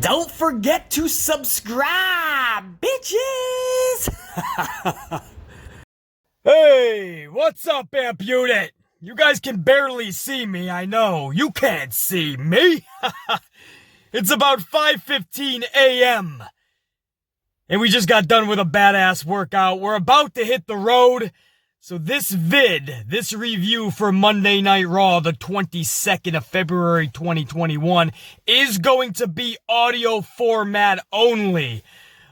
Don't forget to subscribe, bitches! Hey, what's up, Amp Unit? You guys can barely see me, I know. You can't see me. It's about 5:15 a.m. And we just got done with a badass workout. We're about to hit the road. So this review for Monday Night Raw, the 22nd of February 2021, is going to be audio format only.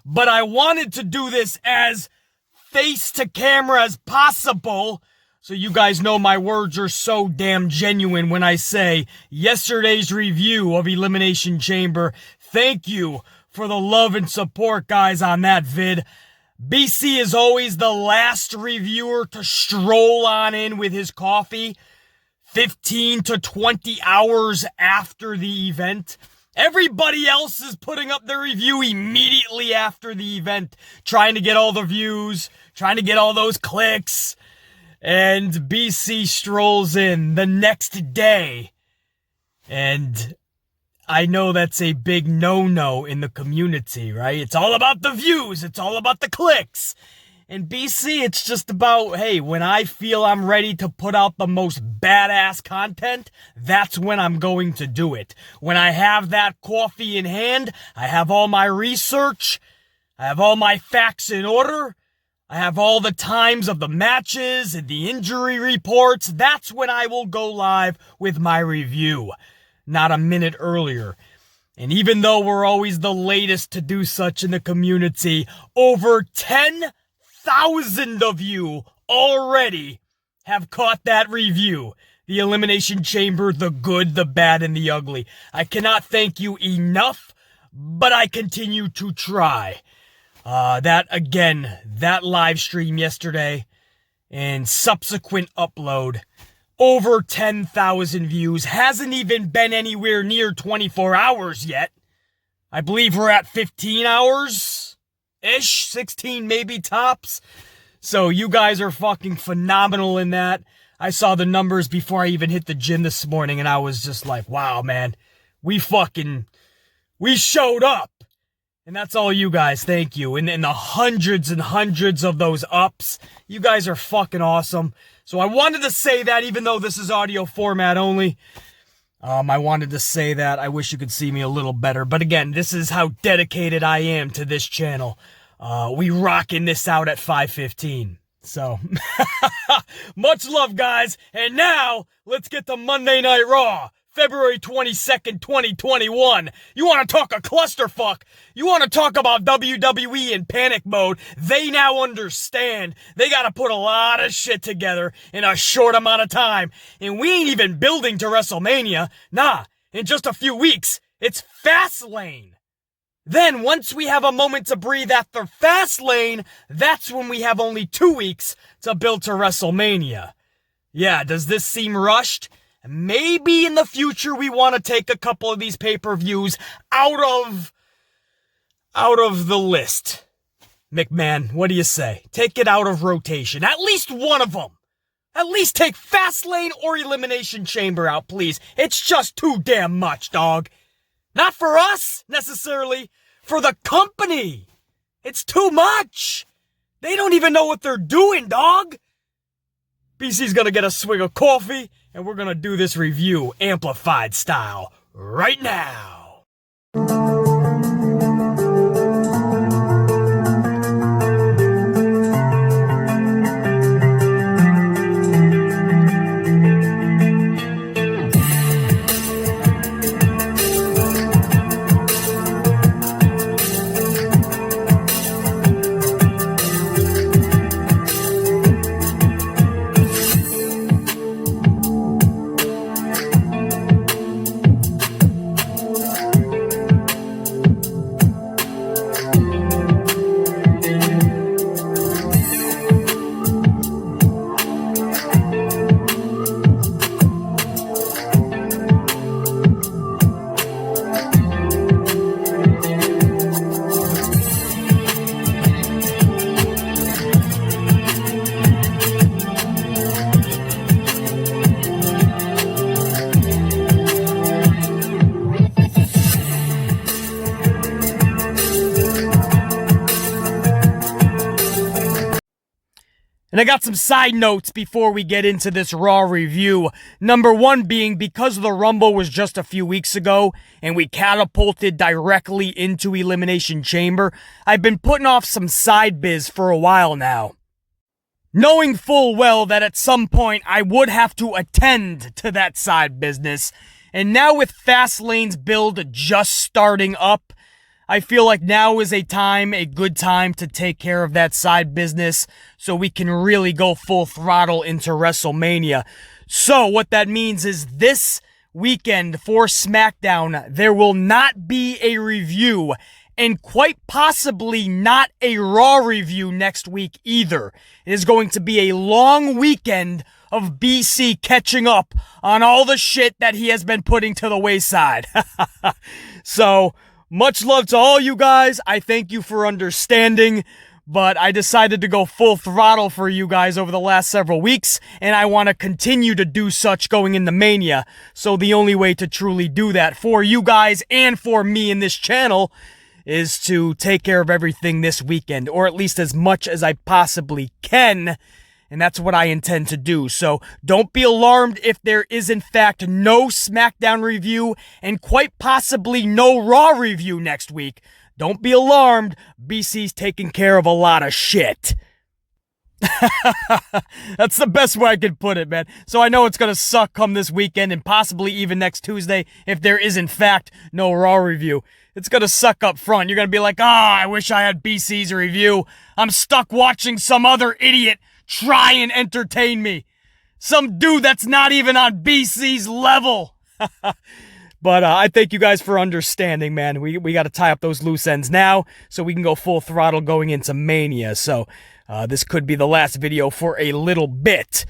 But I wanted to do this as face to camera as possible, so you guys know my words are so damn genuine when I say yesterday's review of Elimination Chamber. Thank you for the love and support, guys, on that vid. BC is always the last reviewer to stroll on in with his coffee 15 to 20 hours after the event. Everybody else is putting up their review immediately after the event, trying to get all the views, trying to get all those clicks. And BC strolls in the next day. And I know that's a big no-no in the community, right? It's all about the views. It's all about the clicks. And BC, it's just about, hey, when I feel I'm ready to put out the most badass content, that's when I'm going to do it. When I have that coffee in hand, I have all my research, I have all my facts in order, I have all the times of the matches and the injury reports. That's when I will go live with my review, not a minute earlier. And even though we're always the latest to do such in the community, over 10,000 of you already have caught that review. The Elimination Chamber, the good, the bad, and the ugly. I cannot thank you enough, but I continue to try. That live stream yesterday and subsequent upload, over 10,000 views, hasn't even been anywhere near 24 hours yet. I believe we're at 15 hours-ish, 16 maybe tops. So you guys are fucking phenomenal in that. I saw the numbers before I even hit the gym this morning and I was just like, wow, man, we showed up. And that's all you guys, thank you. And the hundreds and hundreds of those ups, you guys are fucking awesome. So I wanted to say that, even though this is audio format only. I wanted to say that. I wish you could see me a little better. But again, this is how dedicated I am to this channel. We rocking this out at 5:15. So, much love, guys. And now, let's get to Monday Night Raw. February 22nd, 2021. You want to talk a clusterfuck? You want to talk about WWE in panic mode? They now understand they got to put a lot of shit together in a short amount of time. And we ain't even building to WrestleMania. Nah, in just a few weeks, it's Fastlane. Then, once we have a moment to breathe after Fastlane, that's when we have only 2 weeks to build to WrestleMania. Yeah, does this seem rushed? Maybe in the future we want to take a couple of these pay-per-views out of the list. McMahon, what do you say? Take it out of rotation. At least one of them. At least take Fastlane or Elimination Chamber out, please. It's just too damn much, dog. Not for us, necessarily. For the company. It's too much. They don't even know what they're doing, dog. BC's gonna get a swig of coffee, and we're gonna do this review amplified style right now. And I got some side notes before we get into this Raw review. Number one being, because the Rumble was just a few weeks ago and we catapulted directly into Elimination Chamber, I've been putting off some side biz for a while now, knowing full well that at some point I would have to attend to that side business. And now with Fastlane's build just starting up, I feel like now is a good time to take care of that side business so we can really go full throttle into WrestleMania. So what that means is this weekend for SmackDown, there will not be a review, and quite possibly not a Raw review next week either. It is going to be a long weekend of BC catching up on all the shit that he has been putting to the wayside. So, much love to all you guys. I thank you for understanding, but I decided to go full throttle for you guys over the last several weeks, and I want to continue to do such going into Mania. So the only way to truly do that for you guys and for me in this channel is to take care of everything this weekend, or at least as much as I possibly can. And that's what I intend to do. So don't be alarmed if there is in fact no SmackDown review and quite possibly no Raw review next week. Don't be alarmed. BC's taking care of a lot of shit. That's the best way I could put it, man. So I know it's going to suck come this weekend and possibly even next Tuesday if there is in fact no Raw review. It's going to suck up front. You're going to be like, I wish I had BC's review. I'm stuck watching some other idiot try and entertain me. Some dude that's not even on BC's level. But I thank you guys for understanding, man. We got to tie up those loose ends now so we can go full throttle going into Mania. So this could be the last video for a little bit.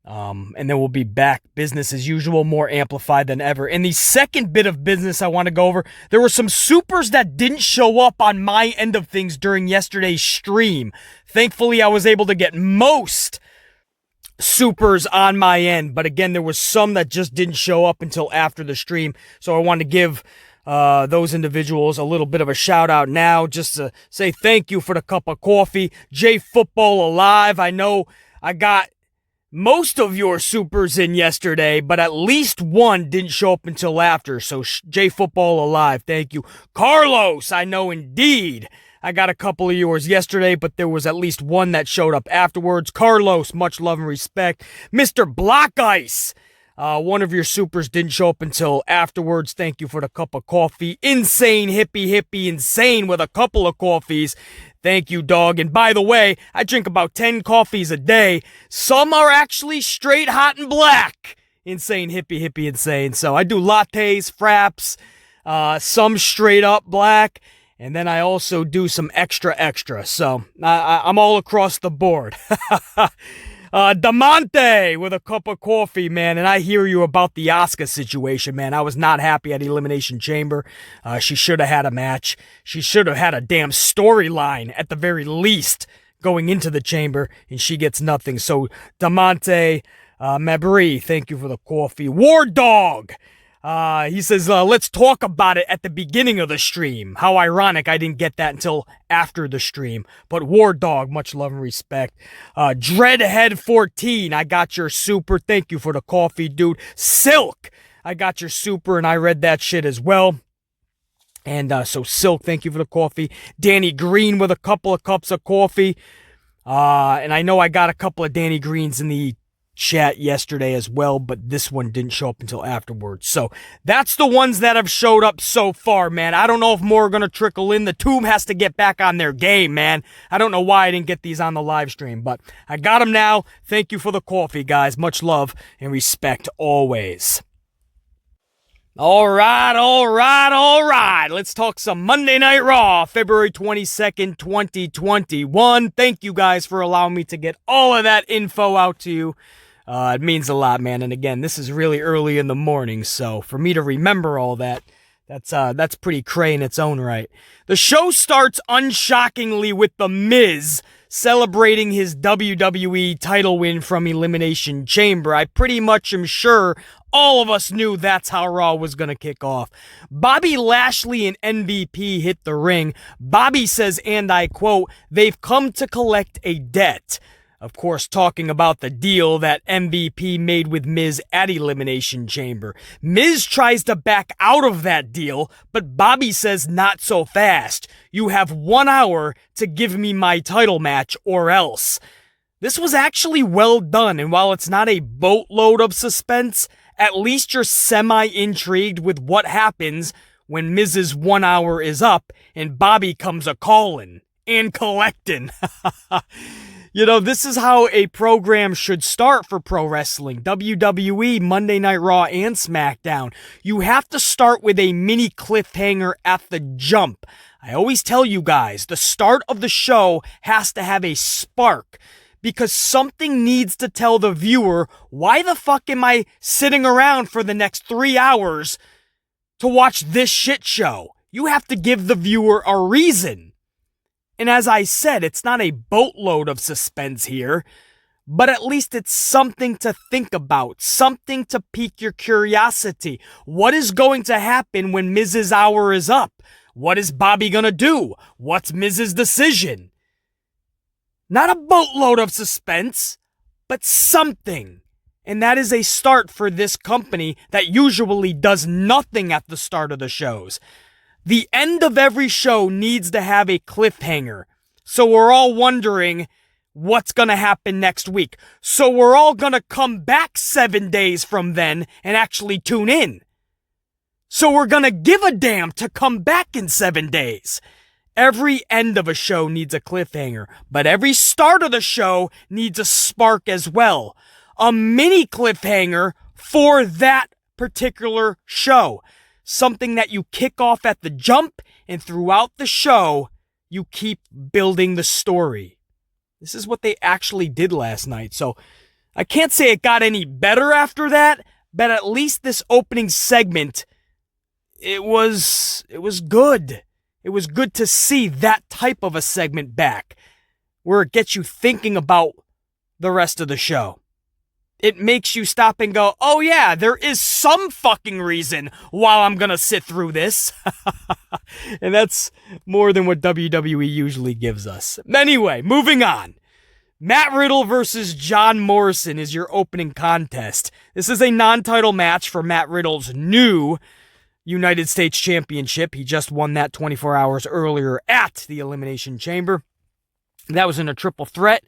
And then we'll be back business as usual, more amplified than ever. And the second bit of business I want to go over, there were some supers that didn't show up on my end of things during yesterday's stream. Thankfully, I was able to get most supers on my end, but again, there was some that just didn't show up until after the stream. So I want to give those individuals a little bit of a shout out now, just to say thank you for the cup of coffee. J Football Alive, I know I got most of your supers in yesterday, but at least one didn't show up until after. So J Football Alive, thank you. Carlos, I know indeed I got a couple of yours yesterday, but there was at least one that showed up afterwards. Carlos, much love and respect. Mr. Block Ice, one of your supers didn't show up until afterwards. Thank you for the cup of coffee. Insane Hippie Insane with a couple of coffees. Thank you, dog. And by the way, I drink about 10 coffees a day. Some are actually straight hot and black. Insane Hippie Insane. So I do lattes, fraps, some straight up black. And then I also do some extra. So I'm all across the board. Damante with a cup of coffee, man. And I hear you about the Asuka situation, man. I was not happy at Elimination Chamber. She should have had a match. She should have had a damn storyline at the very least going into the chamber. And she gets nothing. So Damante, Mabry, thank you for the coffee. War Dog. He says, let's talk about it at the beginning of the stream. How ironic I didn't get that until after the stream. But War Dog, much love and respect. Dreadhead14, I got your super. Thank you for the coffee, dude. Silk, I got your super, and I read that shit as well. And so Silk, thank you for the coffee. Danny Green with a couple of cups of coffee. And I know I got a couple of Danny Greens in the chat yesterday as well, but this one didn't show up until afterwards. So that's the ones that have showed up so far, man. I don't know if more are going to trickle in. The Tomb has to get back on their game, man. I don't know why I didn't get these on the live stream, but I got them now. Thank you for the coffee, guys. Much love and respect always. All right. Let's talk some Monday Night Raw, February 22nd, 2021. Thank you guys for allowing me to get all of that info out to you. It means a lot, man. And again, this is really early in the morning, so for me to remember all that, that's pretty cray in its own right. The show starts unshockingly with The Miz celebrating his WWE title win from Elimination Chamber. I pretty much am sure all of us knew that's how Raw was going to kick off. Bobby Lashley and MVP hit the ring. Bobby says, and I quote, "They've come to collect a debt." Of course, talking about the deal that MVP made with Miz at Elimination Chamber. Miz tries to back out of that deal, but Bobby says not so fast. You have 1 hour to give me my title match or else. This was actually well done, and while it's not a boatload of suspense, at least you're semi-intrigued with what happens when Miz's 1 hour is up and Bobby comes a-callin' and collectin'. You know, this is how a program should start for pro wrestling. WWE, Monday Night Raw, and SmackDown. You have to start with a mini cliffhanger at the jump. I always tell you guys, the start of the show has to have a spark, because something needs to tell the viewer, why the fuck am I sitting around for the next 3 hours to watch this shit show? You have to give the viewer a reason. And as I said, it's not a boatload of suspense here, but at least it's something to think about, something to pique your curiosity. What is going to happen when Miz's hour is up? What is Bobby gonna do? What's Miz's decision? Not a boatload of suspense, but something. And that is a start for this company that usually does nothing at the start of the shows. The end of every show needs to have a cliffhanger. So we're all wondering what's going to happen next week. So we're all going to come back 7 days from then and actually tune in. So we're going to give a damn to come back in 7 days. Every end of a show needs a cliffhanger, but every start of the show needs a spark as well. A mini cliffhanger for that particular show. Something that you kick off at the jump, and throughout the show, you keep building the story. This is what they actually did last night, so I can't say it got any better after that, but at least this opening segment, it was good. It was good to see that type of a segment back, where it gets you thinking about the rest of the show. It makes you stop and go, oh yeah, there is some fucking reason why I'm gonna sit through this. And that's more than what WWE usually gives us. Anyway, moving on. Matt Riddle versus John Morrison is your opening contest. This is a non-title match for Matt Riddle's new United States Championship. He just won that 24 hours earlier at the Elimination Chamber. That was in a triple threat.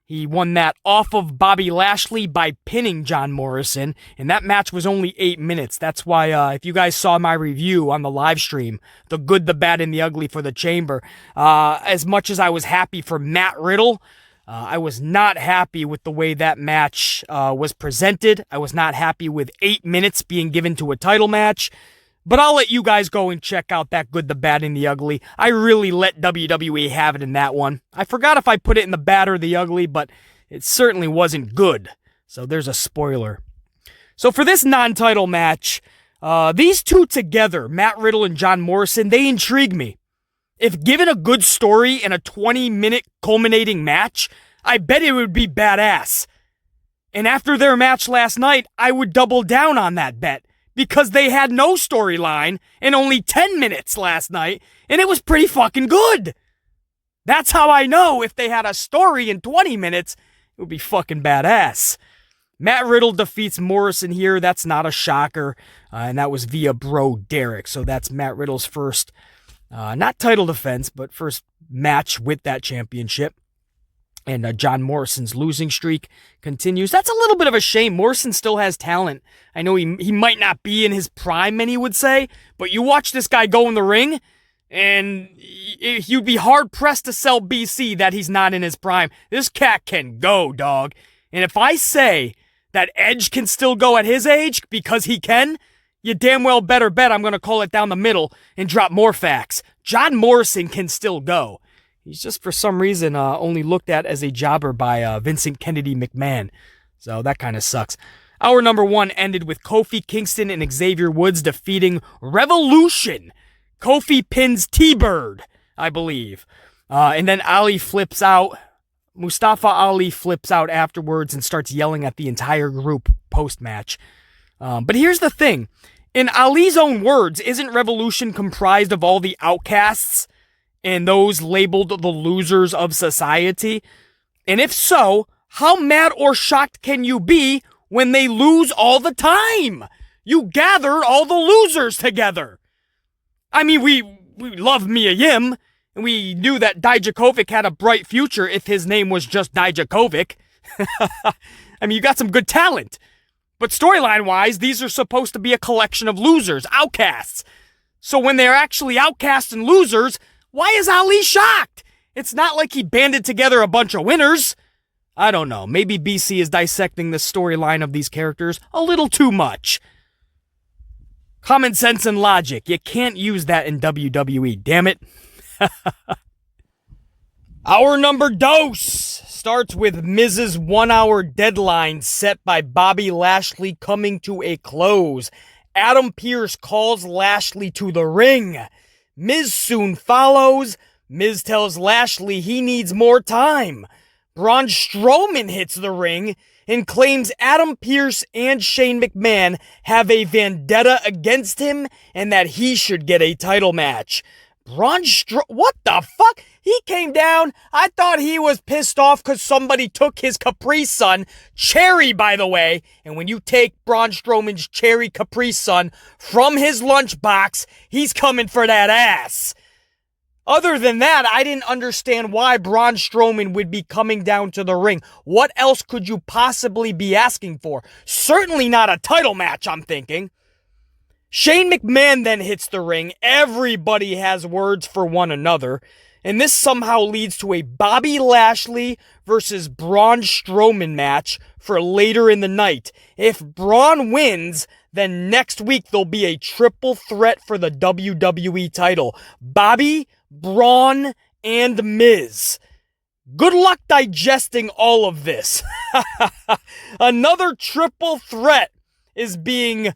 He won that off of Bobby Lashley by pinning John Morrison, and that match was only 8 minutes. That's why, if you guys saw my review on the live stream, the good, the bad, and the ugly for the Chamber, as much as I was happy for Matt Riddle, I was not happy with the way that match was presented. I was not happy with 8 minutes being given to a title match. But I'll let you guys go and check out that good, the bad, and the ugly. I really let WWE have it in that one. I forgot if I put it in the bad or the ugly, but it certainly wasn't good. So there's a spoiler. So for this non-title match, these two together, Matt Riddle and John Morrison, they intrigue me. If given a good story and a 20-minute culminating match, I bet it would be badass. And after their match last night, I would double down on that bet. Because they had no storyline and only 10 minutes last night, and it was pretty fucking good. That's how I know if they had a story in 20 minutes, it would be fucking badass. Matt Riddle defeats Morrison here. That's not a shocker. And that was via Bro Derek. So that's Matt Riddle's first, not title defense, but first match with that championship. And John Morrison's losing streak continues. That's a little bit of a shame. Morrison still has talent. I know he might not be in his prime, many would say, but you watch this guy go in the ring, and you'd be hard-pressed to sell BC that he's not in his prime. This cat can go, dog. And if I say that Edge can still go at his age because he can, you damn well better bet I'm going to call it down the middle and drop more facts. John Morrison can still go. He's just, for some reason, only looked at as a jobber by Vincent Kennedy McMahon. So that kind of sucks. Hour number 1 ended with Kofi Kingston and Xavier Woods defeating Revolution. Kofi pins T-Bird, I believe. And then Ali flips out. Mustafa Ali flips out afterwards and starts yelling at the entire group post-match. But here's the thing. In Ali's own words, isn't Revolution comprised of all the outcasts and those labeled the losers of society? And if so, how mad or shocked can you be when they lose all the time? You gathered all the losers together. I mean, we love Mia Yim, and we knew that Dijakovic had a bright future if his name was just Dijakovic. I mean, you got some good talent. But storyline-wise, these are supposed to be a collection of losers, outcasts. So when they're actually outcasts and losers, why is Ali shocked? It's not like he banded together a bunch of winners. I don't know. Maybe BC is dissecting the storyline of these characters a little too much. Common sense and logic. You can't use that in WWE, damn it. Our number dose starts with Miz's 1 hour deadline set by Bobby Lashley coming to a close. Adam Pearce calls Lashley to the ring. Miz soon follows. Miz tells Lashley he needs more time. Braun Strowman hits the ring and claims Adam Pearce and Shane McMahon have a vendetta against him and that he should get a title match. What the fuck? He came down. I thought he was pissed off because somebody took his Capri Sun. Cherry, by the way. And when you take Braun Strowman's cherry Capri Sun from his lunchbox, he's coming for that ass. Other than that, I didn't understand why Braun Strowman would be coming down to the ring. What else could you possibly be asking for? Certainly not a title match, I'm thinking. Shane McMahon then hits the ring. Everybody has words for one another. And this somehow leads to a Bobby Lashley versus Braun Strowman match for later in the night. If Braun wins, then next week there'll be a triple threat for the WWE title. Bobby, Braun, and Miz. Good luck digesting all of this. Another triple threat is being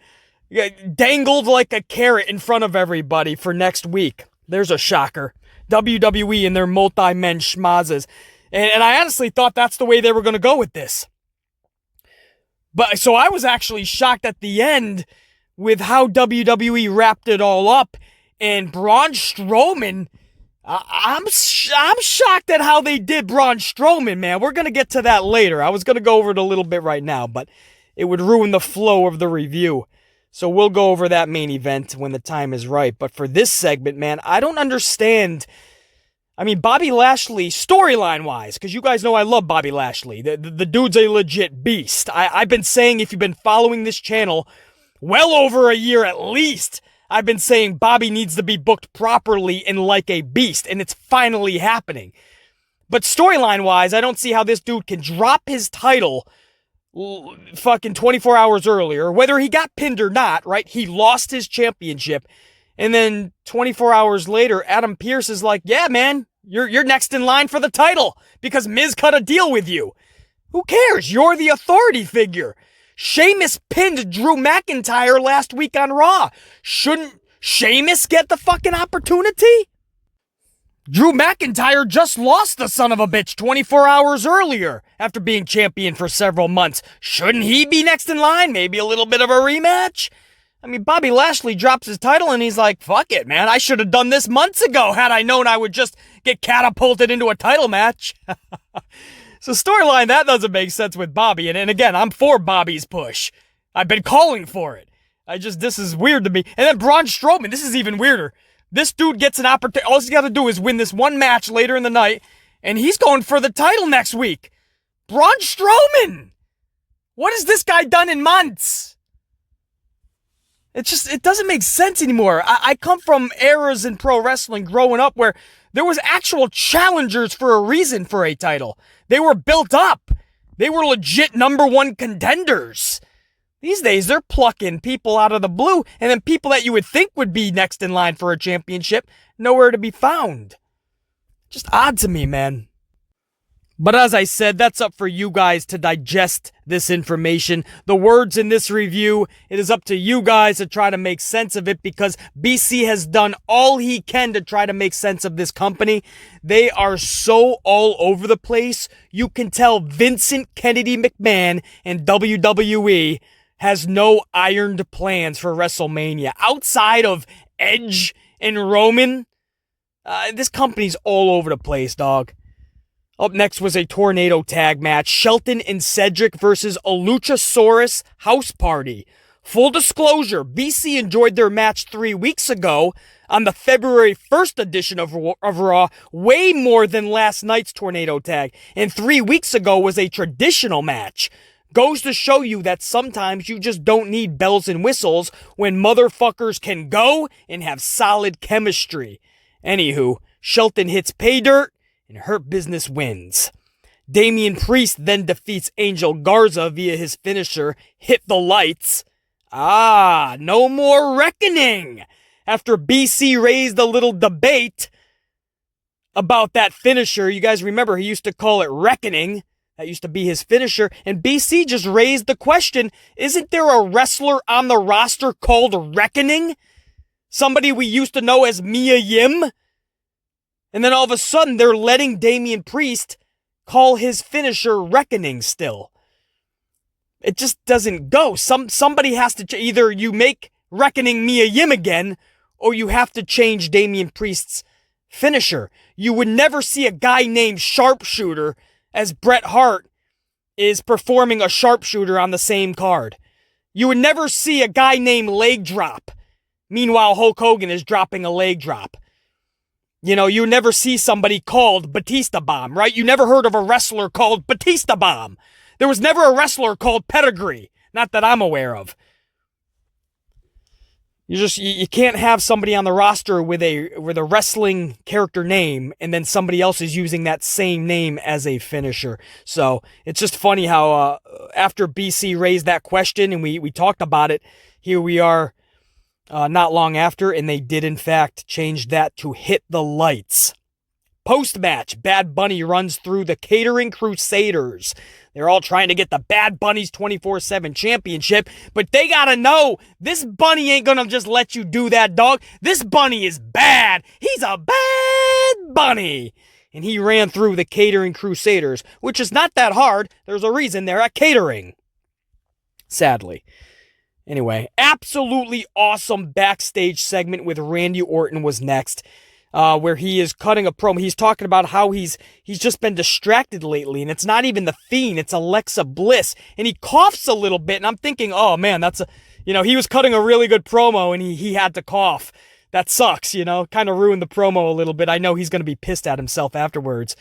dangled like a carrot in front of everybody for next week. There's a shocker. WWE and their multi-men schmazes. And I honestly thought that's the way they were going to go with this. But so I was actually shocked at the end with how WWE wrapped it all up. And Braun Strowman, I'm shocked at how they did Braun Strowman, man. We're going to get to that later. I was going to go over it a little bit right now, but it would ruin the flow of the review. So we'll go over that main event when the time is right. But for this segment, man, I don't understand. I mean, Bobby Lashley, storyline-wise, because you guys know I love Bobby Lashley. The dude's a legit beast. I've been saying, if you've been following this channel well over a year at least, I've been saying Bobby needs to be booked properly and like a beast, and it's finally happening. But storyline-wise, I don't see how this dude can drop his title fucking 24 hours earlier, whether he got pinned or not, right? He lost his championship. And then 24 hours later, Adam Pearce is like, yeah, man, you're next in line for the title because Miz cut a deal with you. Who cares? You're the authority figure. Sheamus pinned Drew McIntyre last week on Raw. Shouldn't Sheamus get the fucking opportunity? Drew McIntyre just lost the son of a bitch 24 hours earlier after being champion for several months. Shouldn't he be next in line? Maybe a little bit of a rematch? I mean, Bobby Lashley drops his title and he's like, fuck it, man. I should have done this months ago had I known I would just get catapulted into a title match. So storyline, that doesn't make sense with Bobby. And again, I'm for Bobby's push. I've been calling for it. This is weird to me. And then Braun Strowman, this is even weirder. This dude gets an opportunity. All he's got to do is win this one match later in the night, and he's going for the title next week. Braun Strowman! What has this guy done in months? It doesn't make sense anymore. I come from eras in pro wrestling growing up where there was actual challengers for a reason for a title. They were built up. They were legit number one contenders. These days, they're plucking people out of the blue, and then people that you would think would be next in line for a championship, nowhere to be found. Just odd to me, man. But as I said, that's up for you guys to digest this information. The words in this review, it is up to you guys to try to make sense of it because BC has done all he can to try to make sense of this company. They are so all over the place. You can tell Vincent Kennedy McMahon and WWE has no ironed plans for WrestleMania. Outside of Edge and Roman, this company's all over the place, dog. Up next was a tornado tag match. Shelton and Cedric versus a Luchasaurus house party. Full disclosure, BC enjoyed their match 3 weeks ago on the February 1st edition of Raw way more than last night's tornado tag. And 3 weeks ago was a traditional match. Goes to show you that sometimes you just don't need bells and whistles when motherfuckers can go and have solid chemistry. Anywho, Shelton hits pay dirt and Hurt Business wins. Damian Priest then defeats Angel Garza via his finisher, Hit the Lights. No more reckoning! After BC raised a little debate about that finisher, you guys remember he used to call it Reckoning. That used to be his finisher. And BC just raised the question, isn't there a wrestler on the roster called Reckoning? Somebody we used to know as Mia Yim? And then all of a sudden, they're letting Damian Priest call his finisher Reckoning still. It just doesn't go. Somebody has to, either you make Reckoning Mia Yim again, or you have to change Damian Priest's finisher. You would never see a guy named Sharpshooter as Bret Hart is performing a sharpshooter on the same card. You would never see a guy named Leg Drop. Meanwhile, Hulk Hogan is dropping a leg drop. You know, you never see somebody called Batista Bomb, right? You never heard of a wrestler called Batista Bomb. There was never a wrestler called Pedigree. Not that I'm aware of. You can't have somebody on the roster with a wrestling character name and then somebody else is using that same name as a finisher. So it's just funny how after BC raised that question and we talked about it, here we are not long after, and they did in fact change that to Hit the Lights. Post-match, Bad Bunny runs through the Catering Crusaders. They're all trying to get the Bad Bunny's 24/7 championship, but they gotta know this Bunny ain't gonna just let you do that, dog. This Bunny is bad. He's a bad bunny. And he ran through the Catering Crusaders, which is not that hard. There's a reason they're at catering. Sadly. Anyway, absolutely awesome backstage segment with Randy Orton was next. Where he is cutting a promo. He's talking about how he's just been distracted lately, and it's not even the Fiend, it's Alexa Bliss. And he coughs a little bit, and I'm thinking, oh man, he was cutting a really good promo, and he had to cough. That sucks, kind of ruined the promo a little bit. I know he's going to be pissed at himself afterwards.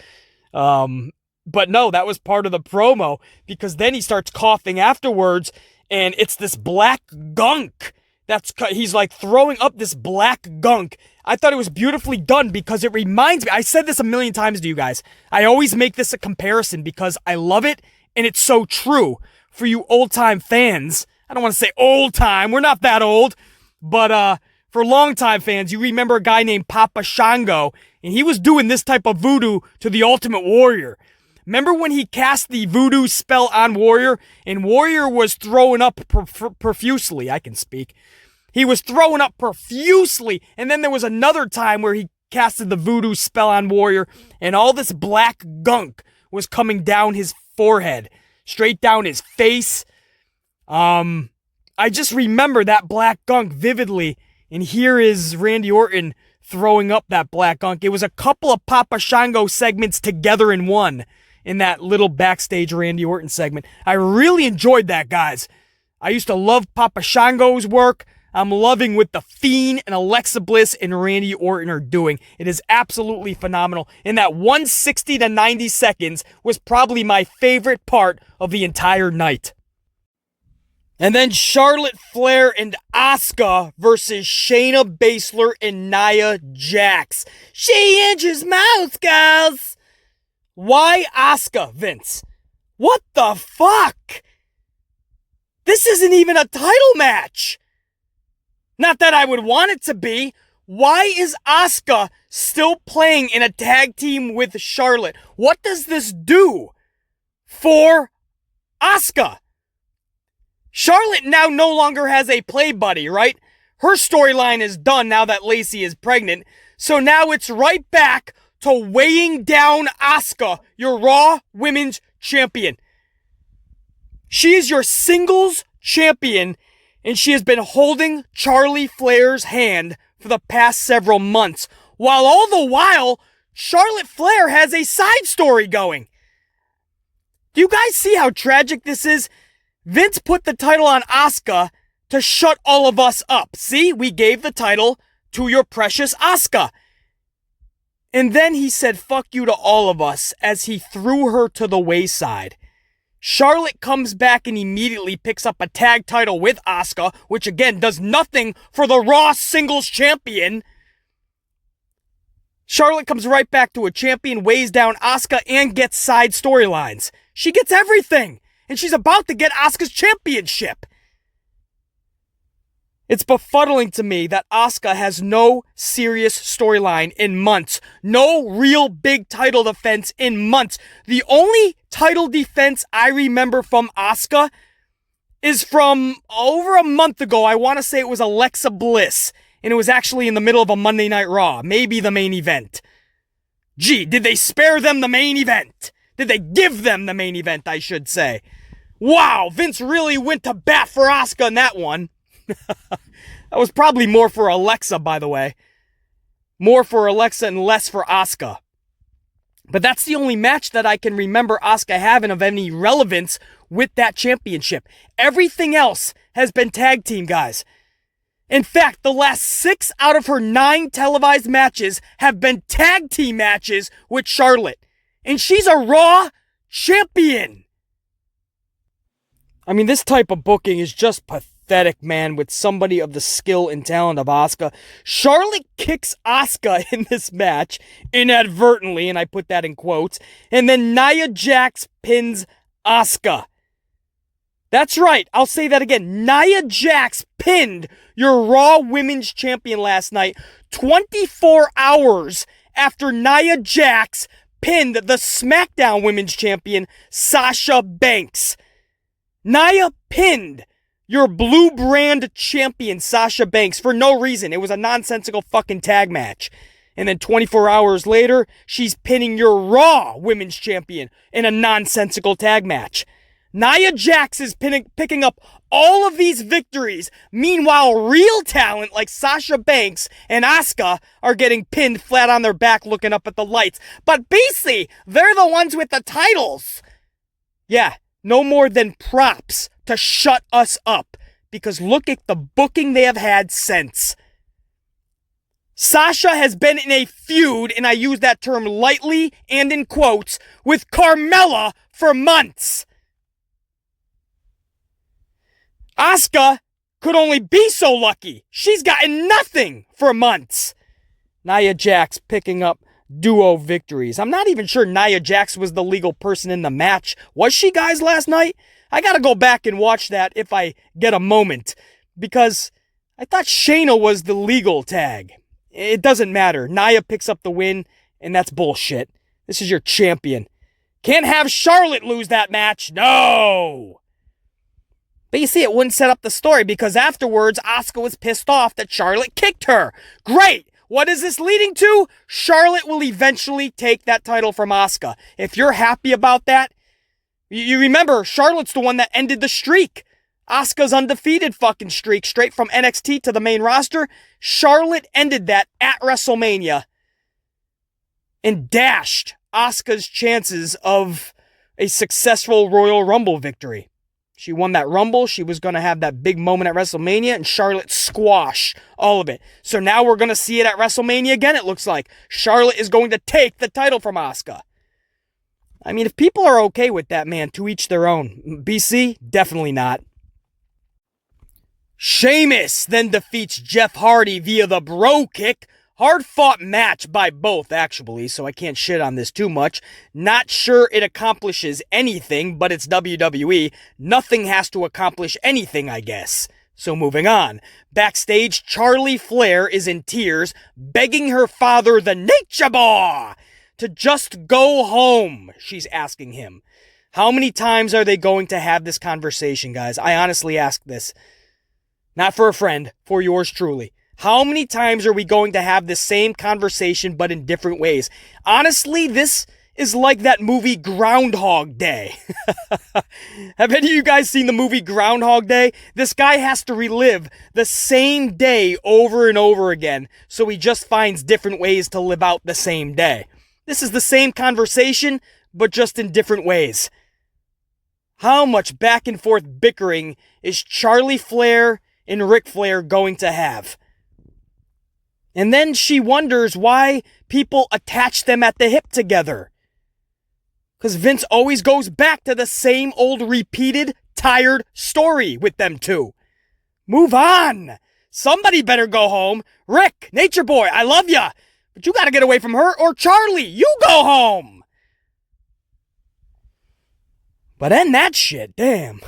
But no, that was part of the promo, because then he starts coughing afterwards, and it's this black gunk. He's like throwing up this black gunk. I thought it was beautifully done because it reminds me, I said this a million times to you guys. I always make this a comparison because I love it and it's so true. For you old-time fans, I don't want to say old-time, we're not that old, but for long-time fans, you remember a guy named Papa Shango, and he was doing this type of voodoo to the Ultimate Warrior. Remember when he cast the voodoo spell on Warrior, and Warrior was throwing up profusely, I can speak. He was throwing up profusely, and then there was another time where he casted the voodoo spell on Warrior, and all this black gunk was coming down his forehead, straight down his face. I just remember that black gunk vividly, and here is Randy Orton throwing up that black gunk. It was a couple of Papa Shango segments together in one in that little backstage Randy Orton segment. I really enjoyed that, guys. I used to love Papa Shango's work. I'm loving what The Fiend and Alexa Bliss and Randy Orton are doing. It is absolutely phenomenal. And that 160 to 90 seconds was probably my favorite part of the entire night. And then Charlotte Flair and Asuka versus Shayna Baszler and Nia Jax. She injures mouth, girls. Why Asuka, Vince? What the fuck? This isn't even a title match. Not that I would want it to be. Why is Asuka still playing in a tag team with Charlotte? What does this do for Asuka? Charlotte now no longer has a play buddy, right? Her storyline is done now that Lacey is pregnant. So now it's right back to weighing down Asuka, your Raw Women's Champion. She is your singles champion, and she has been holding Charlie Flair's hand for the past several months, while all the while Charlotte Flair has a side story going. Do you guys see how tragic this is? Vince put the title on Asuka to shut all of us up. See, we gave the title to your precious Asuka. And then he said fuck you to all of us as he threw her to the wayside. Charlotte comes back and immediately picks up a tag title with Asuka, which again does nothing for the Raw Singles Champion. Charlotte comes right back to a champion, weighs down Asuka, and gets side storylines. She gets everything, and she's about to get Asuka's championship. It's befuddling to me that Asuka has no serious storyline in months. No real big title defense in months. The only title defense I remember from Asuka is from over a month ago. I want to say it was Alexa Bliss. And it was actually in the middle of a Monday Night Raw. Maybe the main event. Gee, did they spare them the main event? Did they give them the main event, I should say? Wow, Vince really went to bat for Asuka in that one. That was probably more for Alexa, by the way. More for Alexa and less for Asuka. But that's the only match that I can remember Asuka having of any relevance with that championship. Everything else has been tag team, guys. In fact, the last 6 out of her 9 televised matches have been tag team matches with Charlotte. And she's a Raw champion. I mean, this type of booking is just pathetic, man, with somebody of the skill and talent of Asuka. Charlotte kicks Asuka in this match, inadvertently, and I put that in quotes, and then Nia Jax pins Asuka. That's right, I'll say that again. Nia Jax pinned your Raw Women's Champion last night, 24 hours after Nia Jax pinned the SmackDown Women's Champion, Sasha Banks. Nia pinned your blue brand champion, Sasha Banks, for no reason. It was a nonsensical fucking tag match. And then 24 hours later, she's pinning your Raw Women's Champion in a nonsensical tag match. Nia Jax is picking up all of these victories. Meanwhile, real talent like Sasha Banks and Asuka are getting pinned flat on their back looking up at the lights. But BC, they're the ones with the titles. Yeah, no more than props to shut us up. Because look at the booking they have had since. Sasha has been in a feud, and I use that term lightly and in quotes, with Carmella for months. Asuka could only be so lucky. She's gotten nothing for months. Nia Jax picking up duo victories. I'm not even sure Nia Jax was the legal person in the match. Was she, guys, last night? I gotta go back and watch that if I get a moment. Because I thought Shayna was the legal tag. It doesn't matter. Nia picks up the win, and that's bullshit. This is your champion. Can't have Charlotte lose that match. No! But you see, it wouldn't set up the story because afterwards, Asuka was pissed off that Charlotte kicked her. Great! What is this leading to? Charlotte will eventually take that title from Asuka. If you're happy about that, you remember, Charlotte's the one that ended the streak. Asuka's undefeated fucking streak, straight from NXT to the main roster. Charlotte ended that at WrestleMania and dashed Asuka's chances of a successful Royal Rumble victory. She won that Rumble. She was going to have that big moment at WrestleMania, and Charlotte squashed all of it. So now we're going to see it at WrestleMania again, it looks like. Charlotte is going to take the title from Asuka. I mean, if people are okay with that, man, to each their own. BC, definitely not. Sheamus then defeats Jeff Hardy via the bro kick. Hard-fought match by both, actually, so I can't shit on this too much. Not sure it accomplishes anything, but it's WWE. Nothing has to accomplish anything, I guess. So moving on. Backstage, Charlie Flair is in tears, begging her father, the Nature Boy, to just go home, she's asking him. How many times are they going to have this conversation, guys? I honestly ask this. Not for a friend, for yours truly. How many times are we going to have the same conversation but in different ways? Honestly, this is like that movie Groundhog Day. Have any of you guys seen the movie Groundhog Day? This guy has to relive the same day over and over again, so he just finds different ways to live out the same day. This is the same conversation, but just in different ways. How much back and forth bickering is Charlie Flair and Ric Flair going to have? And then she wonders why people attach them at the hip together. Because Vince always goes back to the same old repeated, tired story with them two. Move on. Somebody better go home. Rick, Nature Boy, I love ya. But you gotta get away from her, or Charlie, you go home. But end that shit, damn.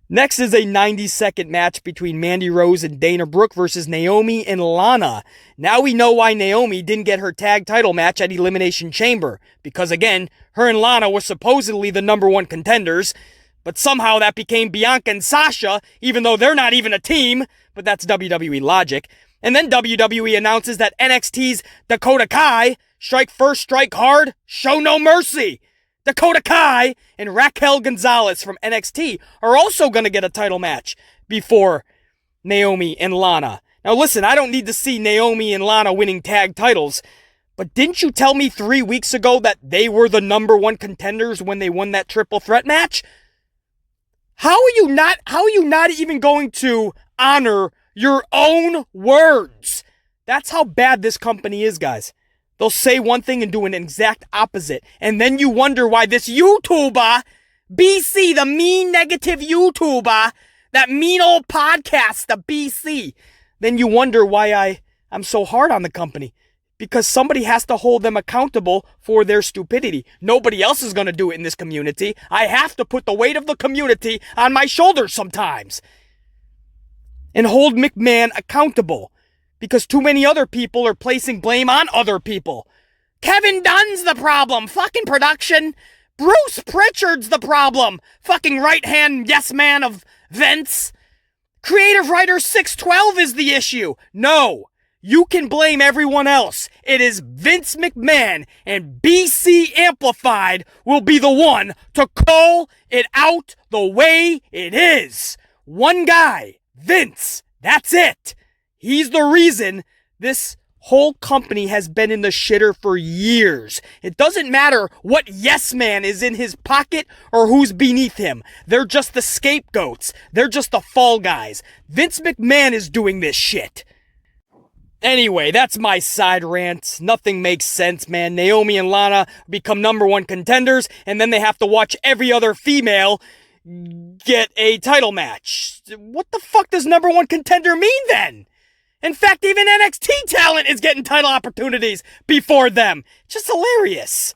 Next is a 90-second match between Mandy Rose and Dana Brooke versus Naomi and Lana. Now we know why Naomi didn't get her tag title match at Elimination Chamber. Because again, her and Lana were supposedly the number one contenders. But somehow that became Bianca and Sasha, even though they're not even a team. But that's WWE logic. And then WWE announces that NXT's Dakota Kai, strike first, strike hard, show no mercy. Dakota Kai and Raquel Gonzalez from NXT are also going to get a title match before Naomi and Lana. Now listen, I don't need to see Naomi and Lana winning tag titles, but didn't you tell me 3 weeks ago that they were the number one contenders when they won that triple threat match? How are you not even going to honor your own words? That's how bad this company is, guys. They'll say one thing and do an exact opposite. And then you wonder why this YouTuber, BC, the mean negative YouTuber, that mean old podcast, the BC, then you wonder why I'm so hard on the company. Because somebody has to hold them accountable for their stupidity. Nobody else is going to do it in this community. I have to put the weight of the community on my shoulders sometimes. And hold McMahon accountable. Because too many other people are placing blame on other people. Kevin Dunn's the problem. Fucking production. Bruce Pritchard's the problem. Fucking right-hand yes man of Vince. Creative writer 612 is the issue. No. You can blame everyone else. It is Vince McMahon, and BC Amplified will be the one to call it out the way it is. One guy, Vince. That's it. He's the reason this whole company has been in the shitter for years. It doesn't matter what yes man is in his pocket or who's beneath him. They're just the scapegoats. They're just the fall guys. Vince McMahon is doing this shit. Anyway, that's my side rant. Nothing makes sense, man. Naomi and Lana become number one contenders, and then they have to watch every other female get a title match. What the fuck does number one contender mean then? In fact, even NXT talent is getting title opportunities before them. Just hilarious.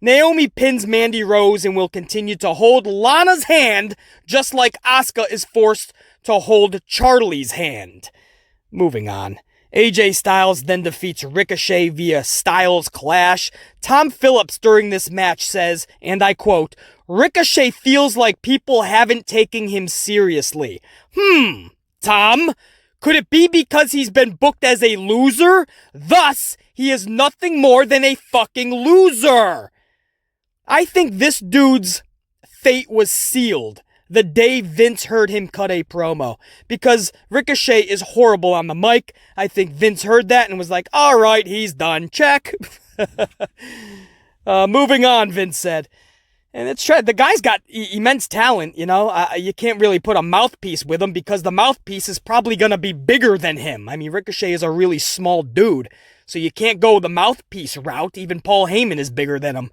Naomi pins Mandy Rose and will continue to hold Lana's hand, just like Asuka is forced to hold Charlie's hand. Moving on. AJ Styles then defeats Ricochet via Styles Clash. Tom Phillips during this match says, and I quote, "Ricochet feels like people haven't taken him seriously." Tom? Could it be because he's been booked as a loser? Thus, he is nothing more than a fucking loser. I think this dude's fate was sealed the day Vince heard him cut a promo. Because Ricochet is horrible on the mic. I think Vince heard that and was like, all right, he's done. Check. Moving on, Vince said. And it's true. The guy's got immense talent, you know. You can't really put a mouthpiece with him because the mouthpiece is probably going to be bigger than him. I mean, Ricochet is a really small dude, so you can't go the mouthpiece route. Even Paul Heyman is bigger than him.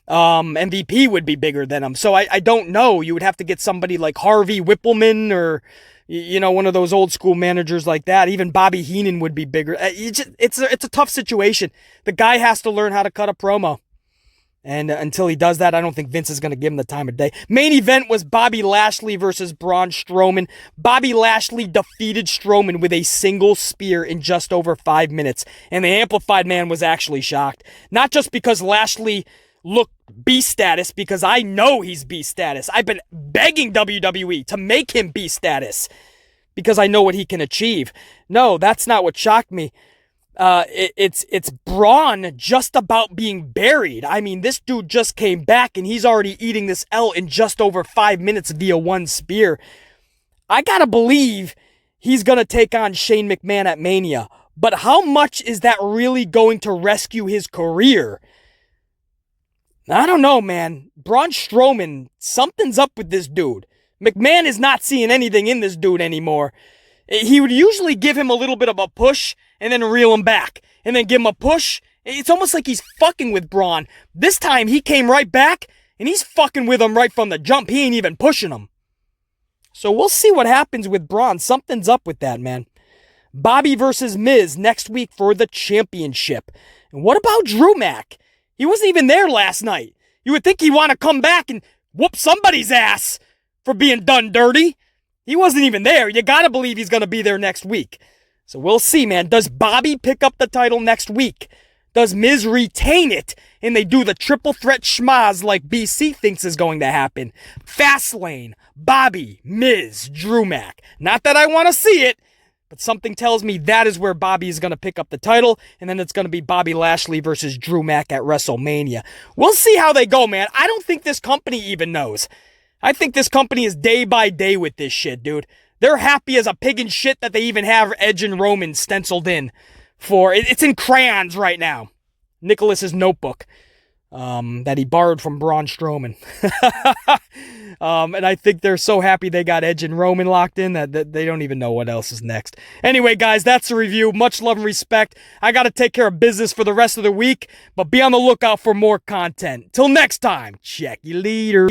MVP would be bigger than him. So I don't know. You would have to get somebody like Harvey Whippleman or, you know, one of those old school managers like that. Even Bobby Heenan would be bigger. It's a tough situation. The guy has to learn how to cut a promo. And until he does that, I don't think Vince is going to give him the time of day. Main event was Bobby Lashley versus Braun Strowman. Bobby Lashley defeated Strowman with a single spear in just over 5 minutes. And the Amplified Man was actually shocked. Not just because Lashley looked beast status, because I know he's beast status. I've been begging WWE to make him beast status because I know what he can achieve. No, that's not what shocked me. It's Braun just about being buried. I mean, this dude just came back and he's already eating this L in just over 5 minutes via one spear. I gotta believe he's gonna take on Shane McMahon at Mania. But how much is that really going to rescue his career? I don't know, man. Braun Strowman, something's up with this dude. McMahon is not seeing anything in this dude anymore. He would usually give him a little bit of a push and then reel him back. And then give him a push. It's almost like he's fucking with Braun. This time he came right back and he's fucking with him right from the jump. He ain't even pushing him. So we'll see what happens with Braun. Something's up with that, man. Bobby versus Miz next week for the championship. And what about Drew Mac? He wasn't even there last night. You would think he'd want to come back and whoop somebody's ass for being done dirty. He wasn't even there. You gotta believe he's gonna be there next week. So we'll see, man. Does Bobby pick up the title next week? Does Miz retain it and they do the triple threat schmaz like BC thinks is going to happen? Fastlane, Bobby, Miz, Drew Mac. Not that I want to see it, but something tells me that is where Bobby is going to pick up the title, and then it's going to be Bobby Lashley versus Drew Mac at WrestleMania. We'll see how they go, man. I don't think this company even knows. I think this company is day by day with this shit, dude. They're happy as a pig in shit that they even have Edge and Roman stenciled in for. It's in crayons right now. Nicholas's notebook that he borrowed from Braun Strowman. And I think they're so happy they got Edge and Roman locked in that they don't even know what else is next. Anyway, guys, that's the review. Much love and respect. I got to take care of business for the rest of the week, but be on the lookout for more content. Till next time, check you later.